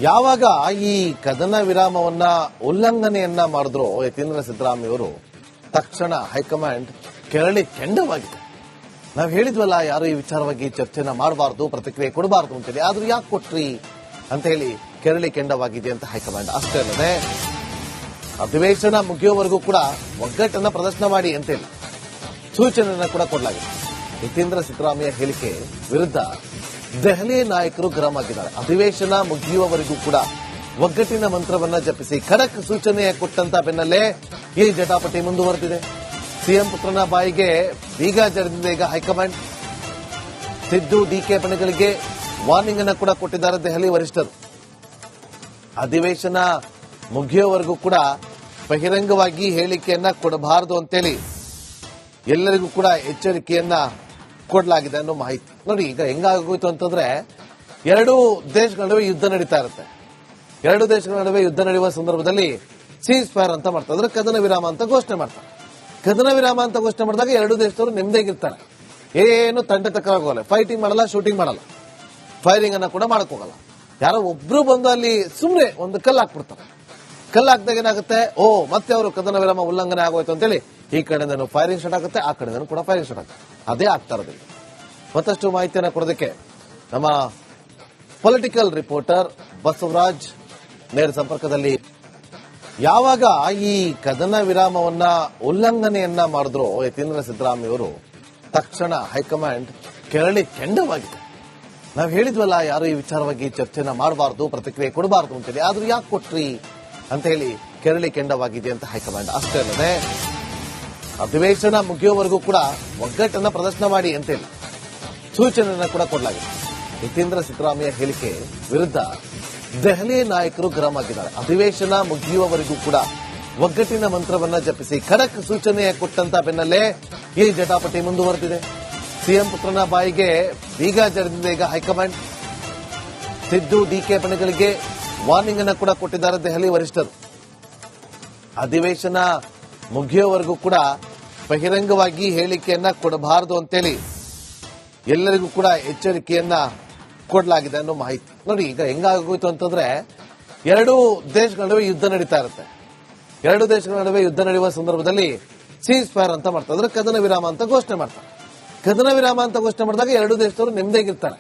ಯಾವಾಗ ಈ ಕದನ ವಿರಾಮವನ್ನ ಉಲ್ಲಂಘನೆಯನ್ನ ಮಾಡಿದ್ರು ಯತೀಂದ್ರ ಸಿದ್ದರಾಮಯ್ಯವರು ತಕ್ಷಣ ಹೈಕಮಾಂಡ್ ಕೆರಳಿ ಕೆಂಡವಾಗಿದೆ. ನಾವು ಹೇಳಿದ್ವಲ್ಲ, ಯಾರು ಈ ವಿಚಾರವಾಗಿ ಚರ್ಚೆನ ಮಾಡಬಾರ್ದು, ಪ್ರತಿಕ್ರಿಯೆ ಕೊಡಬಾರ್ದು ಅಂತೇಳಿ. ಆದ್ರೂ ಯಾಕೆ ಕೊಟ್ರಿ ಅಂತ ಹೇಳಿ ಕೆರಳಿ ಕೆಂಡವಾಗಿದೆ ಅಂತ ಹೈಕಮಾಂಡ್. ಅಷ್ಟೇ ಅಲ್ಲದೆ ಅಧಿವೇಶನ ಮುಗಿಯೋವರೆಗೂ ಕೂಡ ಒಗ್ಗಟ್ಟನ್ನ ಪ್ರದರ್ಶನ ಮಾಡಿ ಅಂತೇಳಿ ಸೂಚನೆಯನ್ನ ಕೂಡ ಕೊಡಲಾಗಿದೆ. ಯತೀಂದ್ರ ಸಿದ್ದರಾಮಯ್ಯ ಹೇಳಿಕೆ ವಿರುದ್ಧ ದೆಹಲಿ ನಾಯಕರು ಗರಂ ಆಗಿದ್ದಾರೆ. ಅಧಿವೇಶನ ಮುಗಿಯುವವರೆಗೂ ಕೂಡ ಒಗ್ಗಟ್ಟಿನ ಮಂತ್ರವನ್ನ ಜಪಿಸಿ ಖಡಕ್ ಸೂಚನೆ ಕೊಟ್ಟಂತ ಬೆನ್ನಲ್ಲೇ ಈ ಜಟಾಪಟಿ ಮುಂದುವರೆದಿದೆ. ಸಿಎಂ ಪುತ್ರನ ಬಾಯಿಗೆ ಬೀಗ ಜಡಿದಿದೆ ಈಗ ಹೈಕಮಾಂಡ್. ಸಿದ್ದು ಡಿಕೆ ಬಣಗಳಿಗೆ ವಾರ್ನಿಂಗ್ ಅನ್ನ ಕೂಡ ಕೊಟ್ಟಿದ್ದಾರೆ ದೆಹಲಿ ವರಿಷ್ಠರು. ಅಧಿವೇಶನ ಮುಗಿಯುವವರೆಗೂ ಕೂಡ ಬಹಿರಂಗವಾಗಿ ಹೇಳಿಕೆಯನ್ನ ಕೊಡಬಾರದು ಅಂತೇಳಿ ಎಲ್ಲರಿಗೂ ಕೂಡ ಎಚ್ಚರಿಕೆಯನ್ನ ಕೊಡಲಾಗಿದೆ ಅನ್ನೋ ಮಾಹಿತಿ. ನೋಡಿ, ಈಗ ಹೆಂಗಾಗೋಯ್ತು ಅಂತಂದ್ರೆ, ಎರಡೂ ದೇಶಗಳ ನಡುವೆ ಯುದ್ಧ ನಡೀತಾ ಇರುತ್ತೆ. ಎರಡು ದೇಶಗಳ ನಡುವೆ ಯುದ್ಧ ನಡೆಯುವ ಸಂದರ್ಭದಲ್ಲಿ ಸೀಸ್ ಫೈರ್ ಅಂತ ಮಾಡ್ತಾರೆ, ಅಂದ್ರೆ ಕದನ ವಿರಾಮ ಅಂತ ಘೋಷಣೆ ಮಾಡ್ತಾರೆ. ಕದನ ವಿರಾಮ ಅಂತ ಘೋಷಣೆ ಮಾಡಿದಾಗ ಎರಡು ದೇಶದವರು ನೆಮ್ಮದಿಯಾಗಿರ್ತಾರೆ. ಏನು ತಂಟೆ ತಕ್ಕಾಗೋಲ್ಲ, ಫೈಟಿಂಗ್ ಮಾಡಲ್ಲ, ಶೂಟಿಂಗ್ ಮಾಡಲ್ಲ, ಫೈರಿಂಗ್ ಅನ್ನ ಕೂಡ ಮಾಡಕ್ ಹೋಗಲ್ಲ. ಯಾರೋ ಒಬ್ರು ಬಂದು ಅಲ್ಲಿ ಸುಮ್ಮನೆ ಒಂದು ಕಲ್ಲು ಹಾಕ್ಬಿಡ್ತಾರೆ. ಕಲ್ಲು ಹಾಕಿದಾಗ ಏನಾಗುತ್ತೆ, ಮತ್ತೆ ಅವರು ಕದನ ವಿರಾಮ ಉಲ್ಲಂಘನೆ ಆಗೋಯ್ತು ಅಂತೇಳಿ ಈ ಕಡೆಯಿಂದನೂ ಫೈರಿಂಗ್ ಸ್ಟಾರ್ಟ್ ಆಗುತ್ತೆ, ಆ ಕಡೆಯಿಂದನೂ ಕೂಡ ಫೈರಿಂಗ್ ಸ್ಟಾರ್ಟ್ ಆಗುತ್ತೆ. ಅದೇ ಆಗ್ತಾ ಇರೋದಿಲ್ಲ. ಮತ್ತಷ್ಟು ಮಾಹಿತಿಯನ್ನು ಕೊಡೋದಕ್ಕೆ ನಮ್ಮ ಪೊಲಿಟಿಕಲ್ ರಿಪೋರ್ಟರ್ ಬಸವರಾಜ್ ನೇರ ಸಂಪರ್ಕದಲ್ಲಿ. ಯಾವಾಗ ಈ ಕದನ ವಿರಾಮವನ್ನ ಉಲ್ಲಂಘನೆಯನ್ನ ಮಾಡಿದ್ರು ಯತೀಂದ್ರ ಸಿದ್ದರಾಮಯ್ಯವರು ತಕ್ಷಣ ಹೈಕಮಾಂಡ್ ಕೆರಳಿ ಕೆಂಡವಾಗಿದೆ. ನಾವು ಹೇಳಿದ್ವಲ್ಲ, ಯಾರು ಈ ವಿಚಾರವಾಗಿ ಚರ್ಚೆನ ಮಾಡಬಾರ್ದು, ಪ್ರತಿಕ್ರಿಯೆ ಕೊಡಬಾರ್ದು ಅಂತೇಳಿ. ಆದ್ರೂ ಯಾಕೆ ಕೊಟ್ರಿ ಅಂತ ಹೇಳಿ ಕೆರಳಿ ಕೆಂಡವಾಗಿದೆ ಅಂತ ಹೈಕಮಾಂಡ್. ಅಷ್ಟೇ ಅಲ್ಲದೆ ಅಧಿವೇಶನ ಮುಗಿಯುವವರೆಗೂ ಕೂಡ ಒಗ್ಗಟ್ಟನ್ನ ಪ್ರದರ್ಶನ ಮಾಡಿ ಅಂತೇಳಿ ಸೂಚನೆಯನ್ನ ಕೂಡ ಕೊಡಲಾಗಿದೆ. ಯತೀಂದ್ರ ಸಿದ್ದರಾಮಯ್ಯ ಹೇಳಿಕೆ ವಿರುದ್ಧ ದೆಹಲಿ ನಾಯಕರು ಗರಂ ಆಗಿದ್ದಾರೆ. ಅಧಿವೇಶನ ಮುಗಿಯುವವರೆಗೂ ಕೂಡ ಒಗ್ಗಟ್ಟಿನ ಮಂತ್ರವನ್ನ ಜಪಿಸಿ ಖಡಕ್ ಸೂಚನೆ ಕೊಟ್ಟಂತ ಬೆನ್ನಲ್ಲೇ ಈ ಜಟಾಪಟಿ ಮುಂದುವರೆದಿದೆ. ಸಿಎಂ ಪುತ್ರನ ಬಾಯಿಗೆ ಬೀಗ ಜಡಿದಿದೆ ಈಗ ಹೈಕಮಾಂಡ್. ಸಿದ್ದು ಡಿಕೆ ಬಣಗಳಿಗೆ ವಾರ್ನಿಂಗ್ ಅನ್ನ ಕೂಡ ಕೊಟ್ಟಿದ್ದಾರೆ ದೆಹಲಿ ವರಿಷ್ಠರು. ಅಧಿವೇಶನ ಮುಗಿಯುವವರೆಗೂ ಕೂಡ ಬಹಿರಂಗವಾಗಿ ಹೇಳಿಕೆಯನ್ನ ಕೊಡಬಾರದು ಅಂತೇಳಿ ಎಲ್ಲರಿಗೂ ಕೂಡ ಎಚ್ಚರಿಕೆಯನ್ನ ಕೊಡಲಾಗಿದೆ ಅನ್ನೋ ಮಾಹಿತಿ. ನೋಡಿ, ಈಗ ಹೆಂಗಾಗೋಯ್ತು ಅಂತಂದ್ರೆ, ಎರಡೂ ದೇಶಗಳ ನಡುವೆ ಯುದ್ಧ ನಡೀತಾ ಇರುತ್ತೆ. ಎರಡು ದೇಶಗಳ ನಡುವೆ ಯುದ್ಧ ನಡೆಯುವ ಸಂದರ್ಭದಲ್ಲಿ ಸೀಸ್ ಫೈರ್ ಅಂತ ಮಾಡ್ತಾರೆ, ಅಂದ್ರೆ ಕದನ ವಿರಾಮ ಅಂತ ಘೋಷಣೆ ಮಾಡ್ತಾರೆ. ಕದನ ವಿರಾಮ ಅಂತ ಘೋಷಣೆ ಮಾಡಿದಾಗ ಎರಡು ದೇಶದವರು ನೆಮ್ಮದಿಯಾಗಿರ್ತಾರೆ.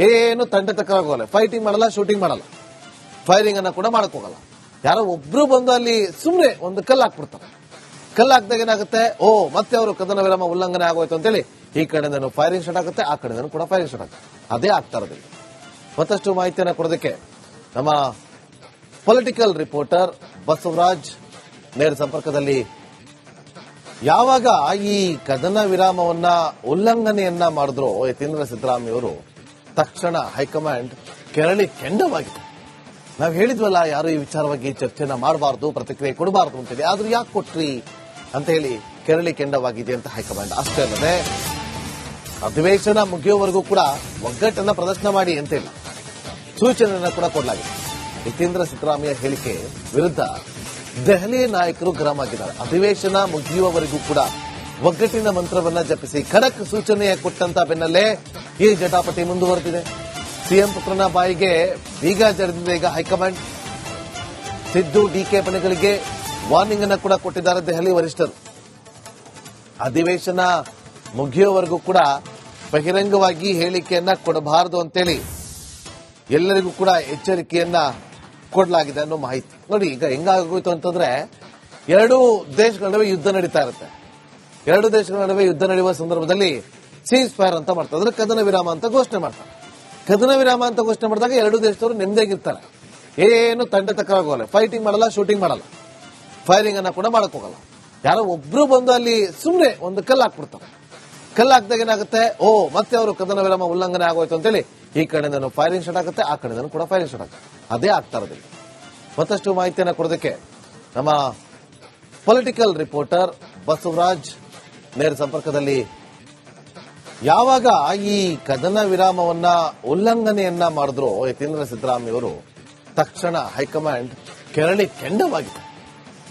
ಏನು ತಂಟೆ ತಕ್ಕಾಗೋಲ್ಲ, ಫೈಟಿಂಗ್ ಮಾಡಲ್ಲ, ಶೂಟಿಂಗ್ ಮಾಡಲ್ಲ, ಫೈರಿಂಗ್ ಅನ್ನ ಕೂಡ ಮಾಡಕ್ ಹೋಗಲ್ಲ. ಯಾರೋ ಒಬ್ರು ಬಂದು ಅಲ್ಲಿ ಸುಮ್ಮನೆ ಒಂದು ಕಲ್ಲು ಹಾಕ್ಬಿಡ್ತಾರೆ. ಕಲ್ಲು ಹಾಕಿದಾಗ ಏನಾಗುತ್ತೆ, ಮತ್ತೆ ಅವರು ಕದನ ವಿರಾಮ ಉಲ್ಲಂಘನೆ ಆಗೋಯ್ತು ಅಂತೇಳಿ ಈ ಕಡೆಯಿಂದನೂ ಫೈರಿಂಗ್ ಸ್ಟಾರ್ಟ್ ಆಗುತ್ತೆ, ಆ ಕಡೆಯಿಂದನೂ ಕೂಡ ಫೈರಿಂಗ್ ಸ್ಟಾರ್ಟ್ ಆಗುತ್ತೆ. ಅದೇ ಆಗ್ತಾ ಇರೋದಿಲ್ಲ. ಮತ್ತಷ್ಟು ಮಾಹಿತಿಯನ್ನು ಕೊಡೋದಕ್ಕೆ ನಮ್ಮ ಪೊಲಿಟಿಕಲ್ ರಿಪೋರ್ಟರ್ ಬಸವರಾಜ್ ನೇರ ಸಂಪರ್ಕದಲ್ಲಿ. ಯಾವಾಗ ಈ ಕದನ ವಿರಾಮವನ್ನ ಉಲ್ಲಂಘನೆಯನ್ನ ಮಾಡಿದ್ರು ಯತೀಂದ್ರ ಸಿದ್ದರಾಮಯ್ಯವರು ತಕ್ಷಣ ಹೈಕಮಾಂಡ್ ಕೆರಳಿ ಕೆಂಡವಾಗಿದೆ. ನಾವು ಹೇಳಿದ್ವಲ್ಲ, ಯಾರು ಈ ವಿಚಾರವಾಗಿ ಚರ್ಚೆನ ಮಾಡಬಾರ್ದು, ಪ್ರತಿಕ್ರಿಯೆ ಕೊಡಬಾರ್ದು ಅಂತೇಳಿ. ಆದ್ರೂ ಯಾಕೆ ಕೊಟ್ರಿ ಅಂತ ಹೇಳಿ ಕೆರಳಿ ಕೆಂಡವಾಗಿದೆ ಅಂತ ಹೈಕಮಾಂಡ್. ಅಷ್ಟೇ ಅಲ್ಲದೆ ಅಧಿವೇಶನ ಮುಗಿಯುವವರೆಗೂ ಕೂಡ ಒಗ್ಗಟ್ಟನ್ನ ಪ್ರದರ್ಶನ ಮಾಡಿ ಅಂತೇಳಿ ಸೂಚನೆಯನ್ನ ಕೂಡ ಕೊಡಲಾಗಿದೆ. ಯತೀಂದ್ರ ಸಿದ್ದರಾಮಯ್ಯ ಹೇಳಿಕೆ ವಿರುದ್ಧ ದೆಹಲಿ ನಾಯಕರು ಗರಂ ಆಗಿದ್ದಾರೆ. ಅಧಿವೇಶನ ಮುಗಿಯುವವರೆಗೂ ಕೂಡ ಒಗ್ಗಟ್ಟಿನ ಮಂತ್ರವನ್ನ ಜಪಿಸಿ ಖಡಕ್ ಸೂಚನೆ ಕೊಟ್ಟಂತ ಬೆನ್ನಲ್ಲೇ ಈ ಜಟಾಪಟಿ ಮುಂದುವರೆದಿದೆ. ಸಿಎಂ ಪುತ್ರನ ಬಾಯಿಗೆ ಬೀಗ ಜಡಿದಿದೆ ಈಗ ಹೈಕಮಾಂಡ್. ಸಿದ್ದು ಡಿಕೆ ಬಣಗಳಿಗೆ ವಾರ್ನಿಂಗ್ ಅನ್ನ ಕೂಡ ಕೊಟ್ಟಿದ್ದಾರೆ ದೆಹಲಿ ವರಿಷ್ಠರು. ಅಧಿವೇಶನ ಮುಗಿಯುವವರೆಗೂ ಕೂಡ ಬಹಿರಂಗವಾಗಿ ಹೇಳಿಕೆಯನ್ನ ಕೊಡಬಾರದು ಅಂತೇಳಿ ಎಲ್ಲರಿಗೂ ಕೂಡ ಎಚ್ಚರಿಕೆಯನ್ನ ಕೊಡಲಾಗಿದೆ ಅನ್ನೋ ಮಾಹಿತಿ. ನೋಡಿ, ಈಗ ಹೆಂಗಾಗೋಯ್ತು ಅಂತಂದ್ರೆ, ಎರಡೂ ದೇಶಗಳ ನಡುವೆ ಯುದ್ಧ ನಡೀತಾ ಇರುತ್ತೆ. ಎರಡು ದೇಶಗಳ ನಡುವೆ ಯುದ್ಧ ನಡೆಯುವ ಸಂದರ್ಭದಲ್ಲಿ ಸೀಸ್ ಫೈರ್ ಅಂತ ಮಾಡ್ತಾರೆ, ಅಂದ್ರೆ ಕದನ ವಿರಾಮ ಅಂತ ಘೋಷಣೆ ಮಾಡ್ತಾರೆ. ಕದನ ವಿರಾಮ ಅಂತ ಘೋಷಣೆ ಮಾಡಿದಾಗ ಎರಡು ದೇಶದವರು ನೆಮ್ಮದಿಯಾಗಿರ್ತಾರೆ. ಏನು ತಂಟೆ ತಕ್ಕಾಗೋಲ್ಲ, ಫೈಟಿಂಗ್ ಮಾಡಲ್ಲ, ಶೂಟಿಂಗ್ ಮಾಡಲ್ಲ, ಫೈರಿಂಗ್ ಅನ್ನ ಕೂಡ ಮಾಡಕ್ ಹೋಗಲ್ಲ. ಯಾರೋ ಒಬ್ರು ಬಂದು ಅಲ್ಲಿ ಸುಮ್ಮನೆ ಒಂದು ಕಲ್ಲು ಹಾಕ್ಬಿಡ್ತಾರೆ. ಕಲ್ಲು ಹಾಕಿದಾಗ ಏನಾಗುತ್ತೆ, ಮತ್ತೆ ಅವರು ಕದನ ವಿರಾಮ ಉಲ್ಲಂಘನೆ ಆಗೋಯ್ತು ಅಂತೇಳಿ ಈ ಕಡೆಯಿಂದನೂ ಫೈರಿಂಗ್ ಸ್ಟಾರ್ಟ್ ಆಗುತ್ತೆ, ಆ ಕಡೆಯಿಂದನೂ ಕೂಡ ಫೈರಿಂಗ್ ಸ್ಟಾರ್ಟ್ ಆಗುತ್ತೆ. ಅದೇ ಆಗ್ತಾ ಇರೋದಿಲ್ಲ. ಮತ್ತಷ್ಟು ಮಾಹಿತಿಯನ್ನು ಕೊಡೋದಕ್ಕೆ ನಮ್ಮ ಪೊಲಿಟಿಕಲ್ ರಿಪೋರ್ಟರ್ ಬಸವರಾಜ್ ನೇರ ಸಂಪರ್ಕದಲ್ಲಿ. ಯಾವಾಗ ಈ ಕದನ ವಿರಾಮವನ್ನ ಉಲ್ಲಂಘನೆಯನ್ನ ಮಾಡಿದ್ರು ಯತೀಂದ್ರ ಸಿದ್ದರಾಮಯ್ಯವರು ತಕ್ಷಣ ಹೈಕಮಾಂಡ್ ಕೆರಳಿ ಕೆಂಡವಾಗಿದೆ.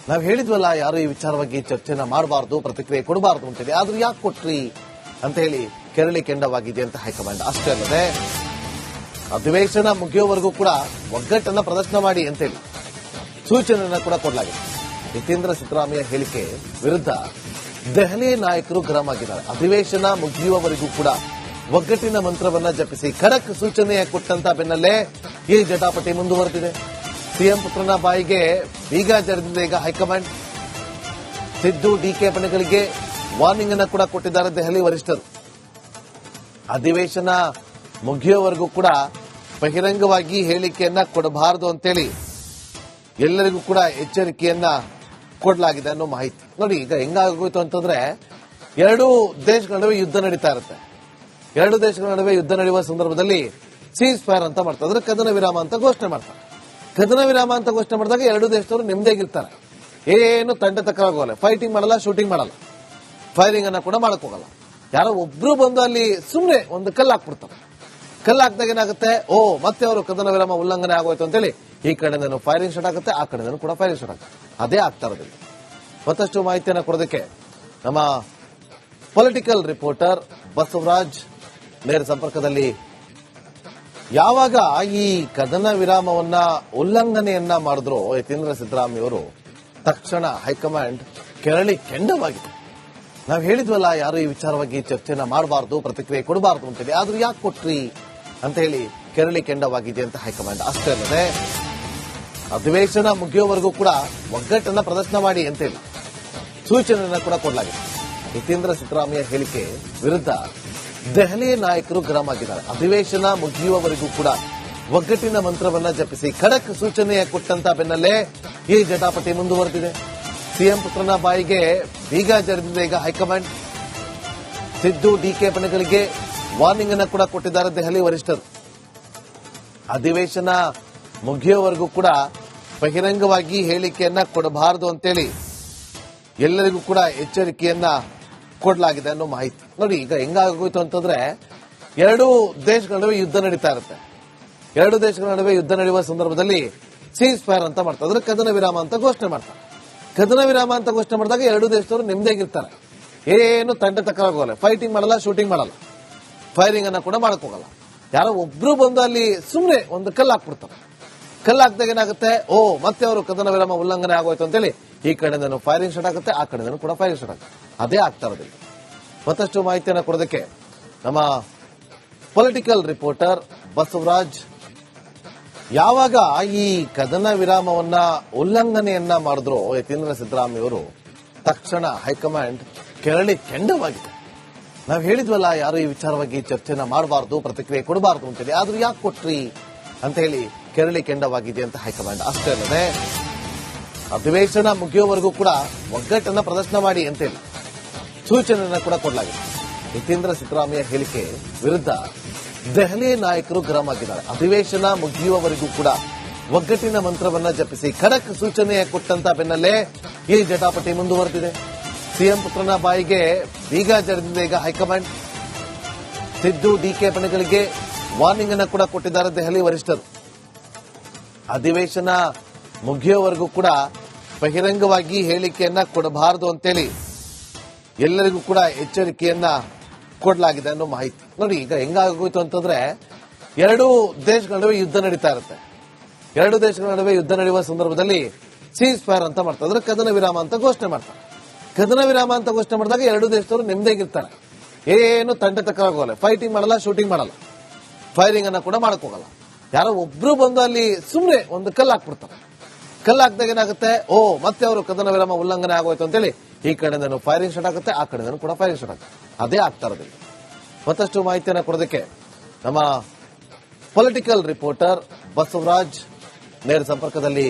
ನಾವು ಹೇಳಿದ್ವಲ್ಲ, ಯಾರು ಈ ವಿಚಾರವಾಗಿ ಚರ್ಚೆನ ಮಾಡಬಾರ್ದು, ಪ್ರತಿಕ್ರಿಯೆ ಕೊಡಬಾರ್ದು ಅಂತೇಳಿ. ಆದ್ರೂ ಯಾಕೆ ಕೊಟ್ರಿ ಅಂತ ಹೇಳಿ ಕೆರಳಿ ಕೆಂಡವಾಗಿದೆ ಅಂತ ಹೈಕಮಾಂಡ್. ಅಷ್ಟೇ ಅಲ್ಲದೆ ಅಧಿವೇಶನ ಮುಗಿಯುವವರೆಗೂ ಕೂಡ ಒಗ್ಗಟ್ಟನ್ನ ಪ್ರದರ್ಶನ ಮಾಡಿ ಅಂತೇಳಿ ಸೂಚನೆಯನ್ನ ಕೂಡ ಕೊಡಲಾಗಿದೆ. ಯತೀಂದ್ರ ಸಿದ್ದರಾಮಯ್ಯ ಹೇಳಿಕೆ ವಿರುದ್ಧ ದೆಹಲಿ ನಾಯಕರು ಗರಂ ಆಗಿದ್ದಾರೆ. ಅಧಿವೇಶನ ಮುಗಿಯುವವರೆಗೂ ಕೂಡ ಒಗ್ಗಟ್ಟಿನ ಮಂತ್ರವನ್ನ ಜಪಿಸಿ ಖಡಕ್ ಸೂಚನೆ ಕೊಟ್ಟಂತ ಬೆನ್ನಲ್ಲೇ ಈ ಜಟಾಪಟಿ ಮುಂದುವರೆದಿದೆ. ಸಿಎಂ ಪುತ್ರನ ಬಾಯಿಗೆ ಬೀಗ ಜರಿದಿದೆ ಈಗ ಹೈಕಮಾಂಡ್. ಸಿದ್ದು ಡಿಕೆ ಬಣಗಳಿಗೆ ವಾರ್ನಿಂಗ್ ಅನ್ನ ಕೂಡ ಕೊಟ್ಟಿದ್ದಾರೆ ದೆಹಲಿ ವರಿಷ್ಠರು. ಅಧಿವೇಶನ ಮುಗಿಯುವವರೆಗೂ ಕೂಡ ಬಹಿರಂಗವಾಗಿ ಹೇಳಿಕೆಯನ್ನ ಕೊಡಬಾರದು ಅಂತೇಳಿ ಎಲ್ಲರಿಗೂ ಕೂಡ ಎಚ್ಚರಿಕೆಯನ್ನ ಕೊಡಲಾಗಿದೆ ಅನ್ನೋ ಮಾಹಿತಿ. ನೋಡಿ, ಈಗ ಹೆಂಗಾಗೋಯ್ತು ಅಂತಂದ್ರೆ ಎರಡೂ ದೇಶಗಳ ನಡುವೆ ಯುದ್ಧ ನಡೀತಾ ಇರುತ್ತೆ. ಎರಡು ದೇಶಗಳ ನಡುವೆ ಯುದ್ಧ ನಡೆಯುವ ಸಂದರ್ಭದಲ್ಲಿ ಸೀಸ್ ಫೈರ್ ಅಂತ ಮಾಡ್ತಾರೆ, ಅಂದ್ರೆ ಕದನ ವಿರಾಮ ಅಂತ ಘೋಷಣೆ ಮಾಡ್ತಾರೆ. ಕದನ ವಿರಾಮ ಅಂತ ಘೋಷಣೆ ಮಾಡಿದಾಗ ಎರಡು ದೇಶದವರು ನೆಮ್ಮದಿಯಾಗಿರ್ತಾರೆ. ಏನು ತಂಡ ತಕ್ಕರಾಗೋಲ್ಲ, ಫೈಟಿಂಗ್ ಮಾಡಲ್ಲ, ಶೂಟಿಂಗ್ ಮಾಡಲ್ಲ, ಫೈರಿಂಗ್ ಅನ್ನ ಕೂಡ ಮಾಡಕ್ ಹೋಗಲ್ಲ. ಯಾರೋ ಒಬ್ರು ಬಂದು ಅಲ್ಲಿ ಸುಮ್ಮನೆ ಒಂದು ಕಲ್ಲು ಹಾಕ್ಬಿಡ್ತಾರೆ. ಕಲ್ಲು ಹಾಕಿದಾಗ ಏನಾಗುತ್ತೆ, ಮತ್ತೆ ಅವರು ಕದನ ವಿರಾಮ ಉಲ್ಲಂಘನೆ ಆಗೋಯ್ತು ಅಂತೇಳಿ ಈ ಕಡೆಯಿಂದನೂ ಫೈರಿಂಗ್ ಸ್ಟಾರ್ಟ್ ಆಗುತ್ತೆ, ಆ ಕಡೆಯಿಂದನೂ ಕೂಡ ಫೈರಿಂಗ್ ಸ್ಟಾರ್ಟ್ ಆಗುತ್ತೆ. ಅದೇ ಆಗ್ತಾ ಇರೋದಿಲ್ಲ. ಮತ್ತಷ್ಟು ಮಾಹಿತಿಯನ್ನು ಕೊಡೋದಕ್ಕೆ ನಮ್ಮ ಪೊಲಿಟಿಕಲ್ ರಿಪೋರ್ಟರ್ ಬಸವರಾಜ್ ನೇರ ಸಂಪರ್ಕದಲ್ಲಿ. ಯಾವಾಗ ಈ ಕದನ ವಿರಾಮವನ್ನ ಉಲ್ಲಂಘನೆಯನ್ನ ಮಾಡಿದ್ರು ಯತೀಂದ್ರ ಸಿದ್ದರಾಮಯ್ಯ ಅವರು, ತಕ್ಷಣ ಹೈಕಮಾಂಡ್ ಕೆರಳಿ ಕೆಂಡವಾಗಿದೆ. ನಾವು ಹೇಳಿದ್ವಲ್ಲ, ಯಾರು ಈ ವಿಚಾರವಾಗಿ ಚರ್ಚೆನ ಮಾಡಬಾರ್ದು, ಪ್ರತಿಕ್ರಿಯೆ ಕೊಡಬಾರ್ದು ಅಂತೇಳಿ, ಆದ್ರೂ ಯಾಕೆ ಕೊಟ್ರಿ ಅಂತ ಹೇಳಿ ಕೆರಳಿ ಕೆಂಡವಾಗಿದೆ ಅಂತ ಹೈಕಮಾಂಡ್. ಅಷ್ಟೇ ಅಲ್ಲದೆ ಅಧಿವೇಶನ ಮುಗಿಯುವವರೆಗೂ ಕೂಡ ಒಗ್ಗಟ್ಟನ್ನ ಪ್ರದರ್ಶನ ಮಾಡಿ ಅಂತೇಳಿ ಸೂಚನೆಯನ್ನ ಕೂಡ ಕೊಡಲಾಗಿದೆ. ಯತೀಂದ್ರ ಸಿದ್ದರಾಮಯ್ಯ ಹೇಳಿಕೆ ವಿರುದ್ಧ ದೆಹಲಿ ನಾಯಕರು ಗರಂ ಆಗಿದ್ದಾರೆ. ಅಧಿವೇಶನ ಮುಗಿಯುವವರೆಗೂ ಕೂಡ ಒಗ್ಗಟ್ಟಿನ ಮಂತ್ರವನ್ನ ಜಪಿಸಿ ಖಡಕ್ ಸೂಚನೆ ಕೊಟ್ಟಂತ ಬೆನ್ನಲ್ಲೇ ಈ ಜಟಾಪಟಿ ಮುಂದುವರೆದಿದೆ. ಸಿಎಂ ಪುತ್ರನ ಬಾಯಿಗೆ ಬೀಗ ಜರಿದಿದೆ ಈಗ ಹೈಕಮಾಂಡ್. ಸಿದ್ದು ಡಿಕೆ ಬಣಗಳಿಗೆ ವಾರ್ನಿಂಗ್ ಅನ್ನ ಕೂಡ ಕೊಟ್ಟಿದ್ದಾರೆ ದೆಹಲಿ ವರಿಷ್ಠರು. ಅಧಿವೇಶನ ಮುಗಿಯುವವರೆಗೂ ಕೂಡ ಬಹಿರಂಗವಾಗಿ ಹೇಳಿಕೆಯನ್ನ ಕೊಡಬಾರದು ಅಂತೇಳಿ ಎಲ್ಲರಿಗೂ ಕೂಡ ಎಚ್ಚರಿಕೆಯನ್ನ ಕೊಡಲಾಗಿದೆ ಅನ್ನೋ ಮಾಹಿತಿ. ನೋಡಿ, ಈಗ ಹೆಂಗಾಗೋಯ್ತು ಅಂತಂದ್ರೆ ಎರಡೂ ದೇಶಗಳ ನಡುವೆ ಯುದ್ಧ ನಡೀತಾ ಇರುತ್ತೆ. ಎರಡು ದೇಶಗಳ ನಡುವೆ ಯುದ್ಧ ನಡೆಯುವ ಸಂದರ್ಭದಲ್ಲಿ ಸೀಸ್ ಫೈರ್ ಅಂತ ಮಾಡ್ತಾರೆ, ಅಂದ್ರೆ ಕದನ ವಿರಾಮ ಅಂತ ಘೋಷಣೆ ಮಾಡ್ತಾರೆ. ಕದನ ವಿರಾಮ ಅಂತ ಘೋಷಣೆ ಮಾಡಿದಾಗ ಎರಡು ದೇಶದವರು ನೆಮ್ಮದಿಯಾಗಿರ್ತಾರೆ. ಏನು ತಂಡ ತಕ್ಕರಾಗೋಲ್ಲ, ಫೈಟಿಂಗ್ ಮಾಡಲ್ಲ, ಶೂಟಿಂಗ್ ಮಾಡಲ್ಲ, ಫೈರಿಂಗ್ ಅನ್ನ ಕೂಡ ಮಾಡಕ್ ಹೋಗಲ್ಲ. ಯಾರೋ ಒಬ್ರು ಬಂದು ಅಲ್ಲಿ ಸುಮ್ಮನೆ ಒಂದು ಕಲ್ಲು ಹಾಕ್ಬಿಡ್ತಾರೆ. ಕಲ್ಲು ಹಾಕಿದಾಗ ಏನಾಗುತ್ತೆ, ಮತ್ತೆ ಅವರು ಕದನ ವಿರಾಮ ಉಲ್ಲಂಘನೆ ಆಗೋಯ್ತು ಅಂತೇಳಿ ಈ ಕಡೆಯಿಂದನೂ ಫೈರಿಂಗ್ ಸ್ಟಾರ್ಟ್ ಆಗುತ್ತೆ, ಆ ಕಡೆಯಿಂದನೂ ಕೂಡ ಫೈರಿಂಗ್ ಸ್ಟಾರ್ಟ್ ಆಗುತ್ತೆ. ಅದೇ ಆಗ್ತಾ ಇರೋದಿಲ್ಲ. ಮತ್ತಷ್ಟು ಮಾಹಿತಿಯನ್ನು ಕೊಡೋದಕ್ಕೆ ನಮ್ಮ ಪೊಲಿಟಿಕಲ್ ರಿಪೋರ್ಟರ್ ಬಸವರಾಜ್. ಯಾವಾಗ ಈ ಕದನ ವಿರಾಮವನ್ನ ಉಲ್ಲಂಘನೆಯನ್ನ ಮಾಡಿದ್ರು ಯತೀಂದ್ರ ಸಿದ್ದರಾಮಯ್ಯ ಅವರು, ತಕ್ಷಣ ಹೈಕಮಾಂಡ್ ಕೆರಳಿ ಕೆಂಡವಾಗಿದೆ. ನಾವು ಹೇಳಿದ್ವಲ್ಲ, ಯಾರು ಈ ವಿಚಾರವಾಗಿ ಚರ್ಚೆನ ಮಾಡಬಾರ್ದು, ಪ್ರತಿಕ್ರಿಯೆ ಕೊಡಬಾರ್ದು ಅಂತೇಳಿ, ಆದ್ರೂ ಯಾಕೆ ಕೊಟ್ರಿ ಅಂತ ಹೇಳಿ ಕೆರಳಿ ಕೆಂಡವಾಗಿದೆ ಅಂತ ಹೈಕಮಾಂಡ್. ಅಷ್ಟೇ ಅಲ್ಲದೆ ಅಧಿವೇಶನ ಮುಗಿಯುವವರೆಗೂ ಕೂಡ ಒಗ್ಗಟ್ಟನ್ನ ಪ್ರದರ್ಶನ ಮಾಡಿ ಅಂತೇಳಿ ಸೂಚನೆಯನ್ನ ಕೂಡ ಕೊಡಲಾಗಿದೆ. ಯತೀಂದ್ರ ಸಿದ್ದರಾಮಯ್ಯ ಹೇಳಿಕೆ ವಿರುದ್ಧ ದೆಹಲಿ ನಾಯಕರು ಗರಂ ಆಗಿದ್ದಾರೆ. ಅಧಿವೇಶನ ಮುಗಿಯುವವರೆಗೂ ಕೂಡ ಒಗ್ಗಟ್ಟಿನ ಮಂತ್ರವನ್ನ ಜಪಿಸಿ ಖಡಕ್ ಸೂಚನೆ ಕೊಟ್ಟಂತ ಬೆನ್ನಲ್ಲೇ ಈ ಜಟಾಪಟಿ ಮುಂದುವರೆದಿದೆ. ಸಿಎಂ ಪುತ್ರನ ಬಾಯಿಗೆ ಬೀಗ ಜರಿದಿದೆ ಈಗ ಹೈಕಮಾಂಡ್. ಸಿದ್ದು ಡಿಕೆ ಬಣಗಳಿಗೆ ವಾರ್ನಿಂಗ್ ಅನ್ನ ಕೂಡ ಕೊಟ್ಟಿದ್ದಾರೆ ದೆಹಲಿ ವರಿಷ್ಠರು. ಅಧಿವೇಶನ ಮುಗಿಯುವವರೆಗೂ ಕೂಡ ಬಹಿರಂಗವಾಗಿ ಹೇಳಿಕೆಯನ್ನ ಕೊಡಬಾರದು ಅಂತೇಳಿ ಎಲ್ಲರಿಗೂ ಕೂಡ ಎಚ್ಚರಿಕೆಯನ್ನ ಕೊಡಲಾಗಿದೆ ಅನ್ನೋ ಮಾಹಿತಿ. ನೋಡಿ, ಈಗ ಹೆಂಗಾಗೋಯ್ತು ಅಂತಂದ್ರೆ ಎರಡೂ ದೇಶಗಳ ನಡುವೆ ಯುದ್ಧ ನಡೀತಾ ಇರುತ್ತೆ. ಎರಡು ದೇಶಗಳ ನಡುವೆ ಯುದ್ಧ ನಡೆಯುವ ಸಂದರ್ಭದಲ್ಲಿ ಸೀಸ್ ಫೈರ್ ಅಂತ ಮಾಡ್ತಾರೆ, ಅಂದ್ರೆ ಕದನ ವಿರಾಮ ಅಂತ ಘೋಷಣೆ ಮಾಡ್ತಾರೆ. ಕದನ ವಿರಾಮ ಅಂತ ಘೋಷಣೆ ಮಾಡಿದಾಗ ಎರಡು ದೇಶದವರು ನೆಮ್ಮದಿಯಾಗಿರ್ತಾರೆ. ಏನು ತಂಡ ತಕ್ಕರಾಗೋಲ್ಲ, ಫೈಟಿಂಗ್ ಮಾಡಲ್ಲ, ಶೂಟಿಂಗ್ ಮಾಡಲ್ಲ, ಫೈರಿಂಗ್ ಅನ್ನ ಕೂಡ ಮಾಡಕ್ ಹೋಗಲ್ಲ. ಯಾರೋ ಒಬ್ರು ಬಂದು ಅಲ್ಲಿ ಸುಮ್ಮನೆ ಒಂದು ಕಲ್ಲು ಹಾಕ್ಬಿಡ್ತಾರೆ. ಕಲ್ಲು ಹಾಕಿದಾಗ ಏನಾಗುತ್ತೆ, ಮತ್ತೆ ಅವರು ಕದನ ವಿರಾಮ ಉಲ್ಲಂಘನೆ ಆಗೋಯ್ತು ಅಂತೇಳಿ ಈ ಕಡೆಯಿಂದನೂ ಫೈರಿಂಗ್ ಸ್ಟಾರ್ಟ್ ಆಗುತ್ತೆ, ಆ ಕಡೆಯಿಂದನೂ ಕೂಡ ಫೈರಿಂಗ್ ಸ್ಟಾರ್ಟ್ ಆಗುತ್ತೆ. ಅದೇ ಆಗ್ತಾ ಇರೋದಿಲ್ಲ. ಮತ್ತಷ್ಟು ಮಾಹಿತಿಯನ್ನು ಕೊಡೋದಕ್ಕೆ ನಮ್ಮ ಪೊಲಿಟಿಕಲ್ ರಿಪೋರ್ಟರ್ ಬಸವರಾಜ್ ನೇರ ಸಂಪರ್ಕದಲ್ಲಿ